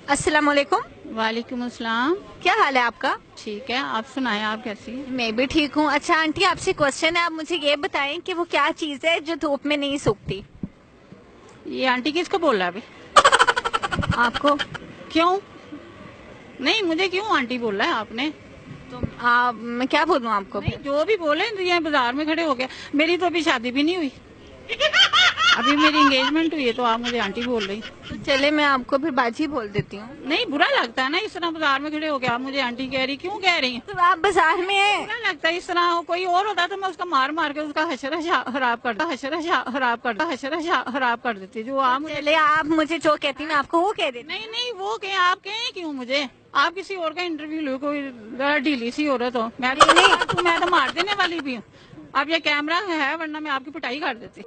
अस्सलाम वालेकुम। वालेकुम अस्सलाम। क्या हाल है आपका? ठीक है, आप सुनाएं, आप कैसी हैं? मैं भी ठीक हूँ। अच्छा आंटी, आपसे क्वेश्चन है, आप मुझे ये बताएं कि वो क्या चीज़ है जो धूप में नहीं सूखती? ये आंटी किसको बोल रहा है अभी? आपको। क्यों? नहीं, मुझे क्यों आंटी बोल रहा है आपने? तो मैं क्या बोलूँ आपको नहीं, फिर? जो भी बोले तो ये बाजार में खड़े हो गया। मेरी तो अभी शादी भी नहीं हुई, अभी मेरी एंगेजमेंट हुई है, तो आप मुझे आंटी बोल रही? तो चले, मैं आपको फिर बाजी बोल देती हूँ। नहीं, बुरा लगता है ना इस तरह बाजार में खड़े हो गया आप मुझे आंटी कह रही, क्यों कह रही हैं? तो आप बाजार में हैं। बुरा लगता है इस तरह। कोई और होता तो मैं उसका मार मार के उसका हशरा खराब कर देती, जो आप मुझे। चले, आप मुझे जो कहती मैं आपको वो कह देती। नहीं नहीं, वो कहें, आप कहें क्यों मुझे? आप किसी और का इंटरव्यू लो, कोई जरा ढीली सी औरत हो। मैं तो मार देने वाली भी हूँ। अब ये कैमरा है, वरना मैं आपकी पिटाई कर देती।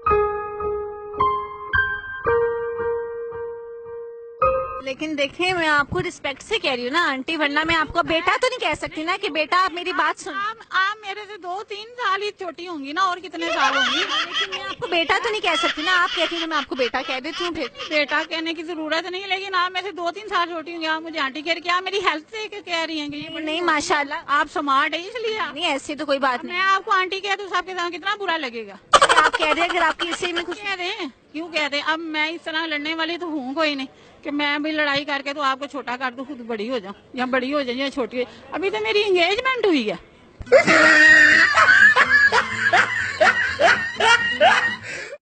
लेकिन देखें, मैं आपको रिस्पेक्ट से कह रही हूँ ना आंटी, वरना मैं आपको बेटा तो नहीं कह सकती ना कि बेटा आप मेरी बात सुन। आप मेरे से 2-3 साल ही छोटी होंगी ना, और कितने साल होंगी? लेकिन मैं आपको बेटा तो नहीं कह सकती ना, आप कहती हैं तो मैं आपको बेटा कह देती हूँ फिर। बेटा कहने की जरूरत नहीं, लेकिन आप मेरे से 2-3 साल छोटी होंगी, आप मुझे आंटी कह रही, क्या मेरी हेल्थ से कह रही हैं कि ये नहीं माशाल्लाह। आप स्मार्ट है इसलिए? नहीं, ऐसी तो कोई बात मैं नहीं। आपको आंटी कह दूं सबके साथ, कितना बुरा लगेगा? आप कह रहे हैं अगर आपकी इसी में कुछ। कह रहे हैं, क्यों कह रहे हैं? अब मैं इस तरह लड़ने वाली तो हूँ कोई नहीं कि मैं भी लड़ाई करके तो आपको छोटा कर दूं, खुद बड़ी हो जाऊं, या बड़ी हो जाऊं या छोटी हो। अभी तो मेरी एंगेजमेंट हुई है।